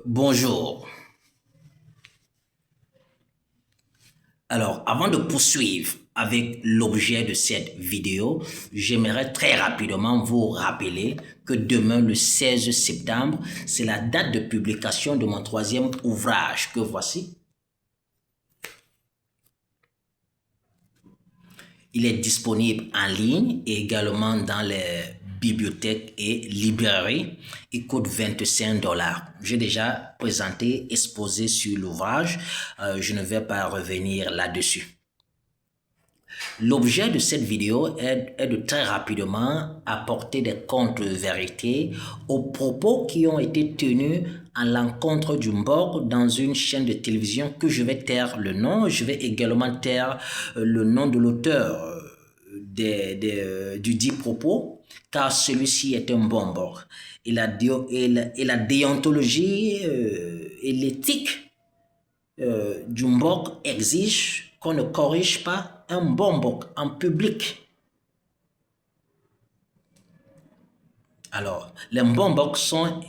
Bonjour. Alors, avant de poursuivre avec l'objet de cette vidéo, j'aimerais très rapidement vous rappeler que demain, le 16 septembre, c'est la date de publication de mon troisième ouvrage que voici. Il est disponible en ligne et également dans les bibliothèques et librairies. Il coûte 25 $. J'ai déjà présenté, exposé sur l'ouvrage. Je ne vais pas revenir là-dessus. L'objet de cette vidéo est de très rapidement apporter des contre-vérités aux propos qui ont été tenus à l'encontre du Mbok dans une chaîne de télévision que je vais taire le nom. Je vais également taire le nom de l'auteur du dit propos, car celui-ci est un Mbok. Et la déontologie et l'éthique du Mbok exige qu'on ne corrige pas un Mbok en public. Alors, les Mbok sont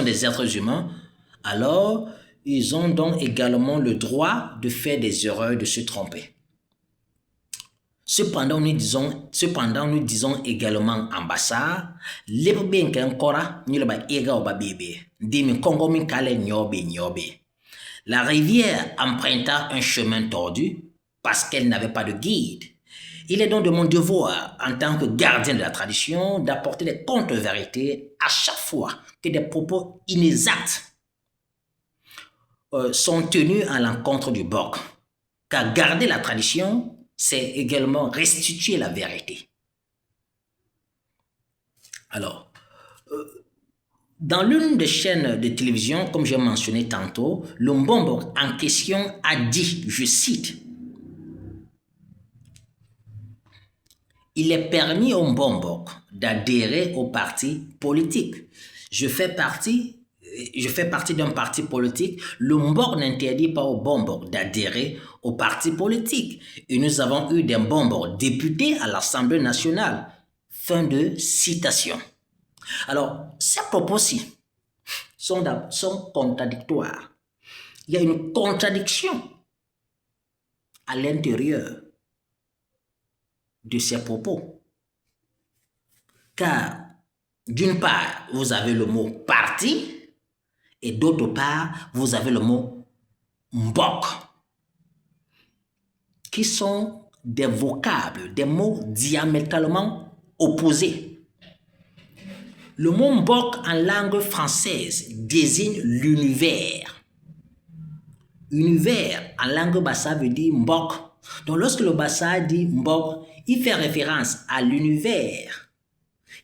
des êtres humains, alors ils ont donc également le droit de faire des erreurs, de se tromper. Cependant, nous disons également en Bassa, la rivière emprunta un chemin tordu parce qu'elle n'avait pas de guide. Il est donc de mon devoir, en tant que gardien de la tradition, d'apporter des contre-vérités à chaque fois que des propos inexacts sont tenus à l'encontre du Mbok. Car garder la tradition, c'est également restituer la vérité. Alors, dans l'une des chaînes de télévision, comme j'ai mentionné tantôt, le Mbok en question a dit, je cite, « Il est permis au Mbok d'adhérer au parti politique. Je fais partie d'un parti politique. Le Mbok n'interdit pas au Mbok d'adhérer au parti politique. Et nous avons eu des Mbok députés à l'Assemblée nationale. » Fin de citation. Alors, ces propos-ci sont contradictoires. Il y a une contradiction à l'intérieur de ces propos. Car, d'une part, vous avez le mot parti et d'autre part, vous avez le mot Mbok, qui sont des vocables, des mots diamétralement opposés. Le mot Mbok en langue française désigne l'univers. Univers en langue bassa veut dire Mbok. Donc lorsque le bassa dit Mbok, il fait référence à l'univers.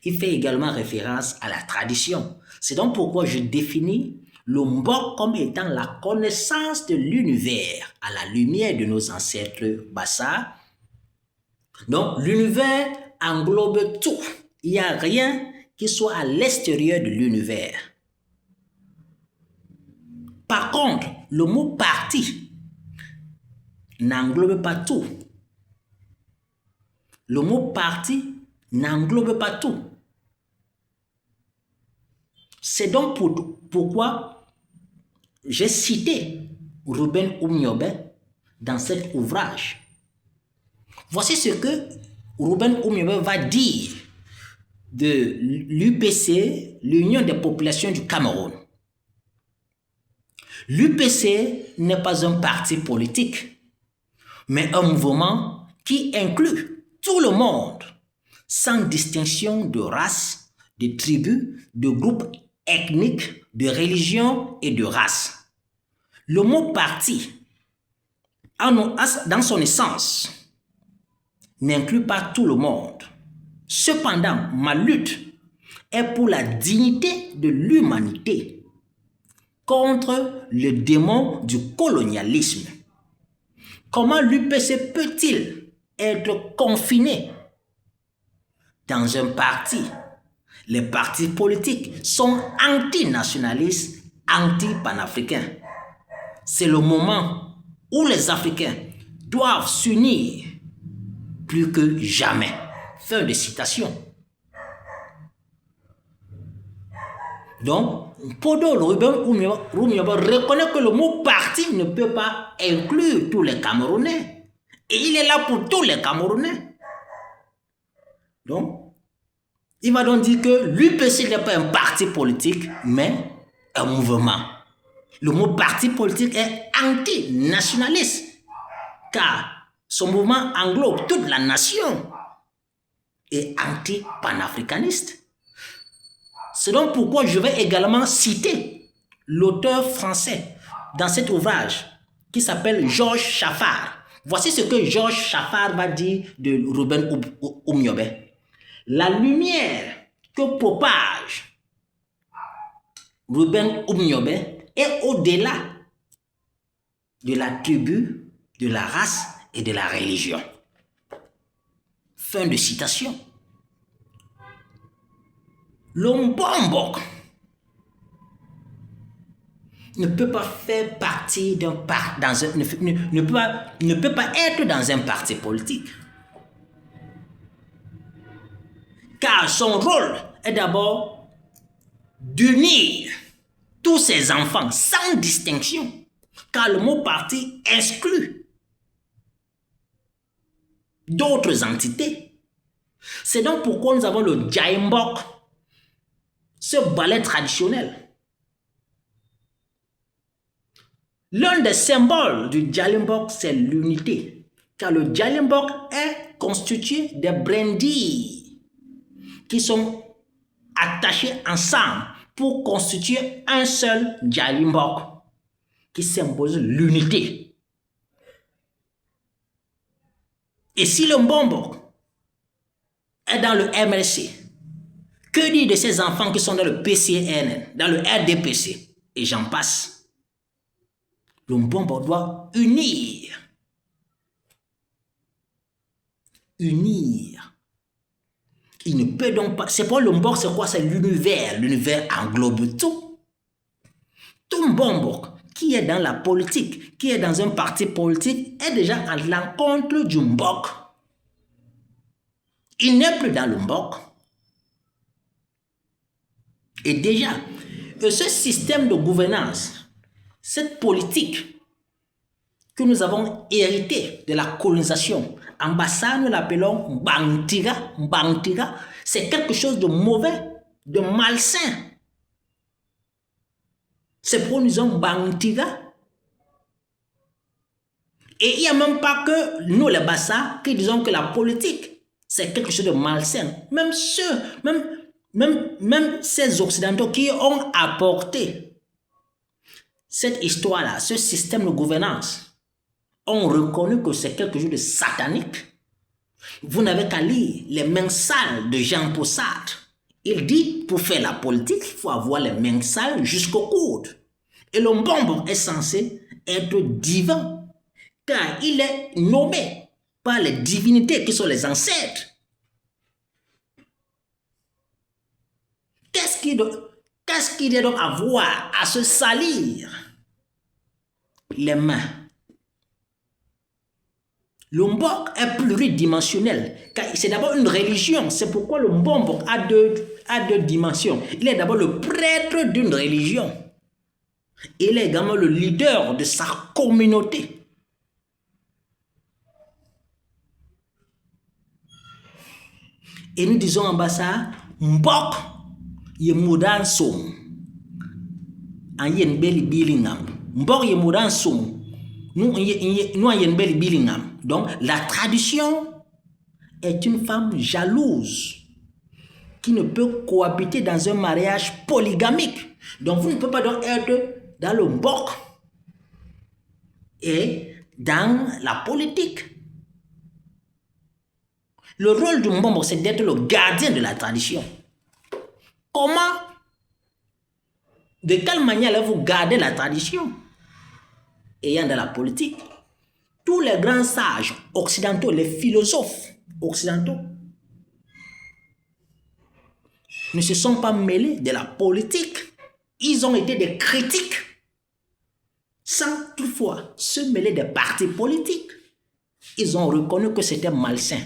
Il fait également référence à la tradition. C'est donc pourquoi je définis le Mbok comme étant la connaissance de l'univers à la lumière de nos ancêtres bassa. Donc l'univers englobe tout. Il n'y a rien qui soit à l'extérieur de l'univers. Par contre, le mot parti n'englobe pas tout. Le mot parti n'englobe pas tout. C'est donc pourquoi j'ai cité Ruben Oumniobe dans cet ouvrage. Voici ce que Ruben Oumniobe va dire de l'UPC, l'Union des populations du Cameroun. L'UPC n'est pas un parti politique, mais un mouvement qui inclut tout le monde, sans distinction de race, de tribus, de groupes ethniques, de religion et de race. Le mot parti, dans son essence, n'inclut pas tout le monde. Cependant, ma lutte est pour la dignité de l'humanité contre le démon du colonialisme. Comment l'UPC peut-il être confiné dans un parti? Les partis politiques sont antinationalistes, anti-panafricains. C'est le moment où les Africains doivent s'unir plus que jamais. Fin de citation. Donc, Podor Ruben Oumioba reconnaît que le mot parti ne peut pas inclure tous les Camerounais. Et il est là pour tous les Camerounais. Donc, il va donc dire que l'UPC n'est pas un parti politique, mais un mouvement. Le mot parti politique est anti-nationaliste, car son mouvement englobe toute la nation et anti-panafricaniste. C'est donc pourquoi je vais également citer l'auteur français dans cet ouvrage qui s'appelle Georges Chaffard. Voici ce que Georges Chaffard va dire de Ruben Oumiobe. La lumière que propage Ruben Oumiobe est au-delà de la tribu, de la race et de la religion. Fin de citation. Le Mbombok ne peut pas faire partie d'un parti, ne peut pas être dans un parti politique. Car son rôle est d'abord d'unir tous ses enfants sans distinction. Car le mot parti exclut d'autres entités. C'est donc pourquoi nous avons le Djaimbok, ce ballet traditionnel. L'un des symboles du Djalimbok, c'est l'unité. Car le Djalimbok est constitué de brindilles qui sont attachées ensemble pour constituer un seul Djalimbok qui symbolise l'unité. Et si le Mbombok est dans le MLC, que dire de ces enfants qui sont dans le PCN, dans le RDPC, et j'en passe. Le Mbombok doit unir. Unir. Il ne peut donc pas... C'est pour le Mbombok, c'est quoi? C'est l'univers. L'univers englobe tout. Tout Mbombok qui est dans la politique, qui est dans un parti politique, est déjà à l'encontre du Mbok. Il n'est plus dans le Mbok. Et déjà, ce système de gouvernance, cette politique que nous avons hérité de la colonisation, en Bassa, nous l'appelons Mbangtiga. Mbangtiga, c'est quelque chose de mauvais, de malsain. C'est pour nous disons Mbangtiga. Et il n'y a même pas que nous, les Bassa, qui disons que la politique, c'est quelque chose de malsain. Même ces Occidentaux qui ont apporté cette histoire-là, ce système de gouvernance, ont reconnu que c'est quelque chose de satanique. Vous n'avez qu'à lire les mains sales de Jean-Paul Sartre. Il dit, pour faire la politique, il faut avoir les mains sales jusqu'au coude. Et le Mbombo est censé être divin, car il est nommé par les divinités qui sont les ancêtres. Qu'est-ce qu'il doit donc avoir à se salir les mains? Le Mbok est pluridimensionnel, car c'est d'abord une religion. C'est pourquoi le Mbok a deux dimensions. Il est d'abord le prêtre d'une religion. Il est également le leader de sa communauté. Et nous disons en bas ça, Mbok ye mudan som. En yen beli bilingam. Mbok ye mudan som. Nous en yen beli bilingam. Donc la tradition est une femme jalouse qui ne peut cohabiter dans un mariage polygamique. Donc vous ne pouvez pas donc être dans le Mbok et dans la politique. Le rôle du Mbok, c'est d'être le gardien de la tradition. Comment, de quelle manière allez-vous garder la tradition? Ayant dans la politique, tous les grands sages occidentaux, les philosophes occidentaux, ne se sont pas mêlés de la politique. Ils ont été des critiques, sans toutefois se mêler des partis politiques. Ils ont reconnu que c'était malsain.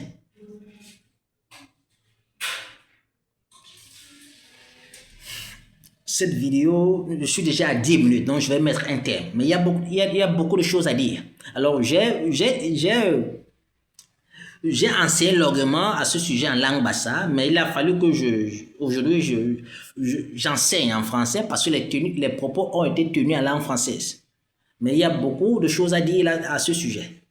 cette vidéo, je suis déjà à 10 minutes, donc je vais mettre un terme. Mais il y a beaucoup de choses à dire. Alors, j'ai enseigné longuement à ce sujet en langue bassa, mais il a fallu que aujourd'hui, j'enseigne en français parce que les propos ont été tenus en langue française. Mais il y a beaucoup de choses à dire là, à ce sujet.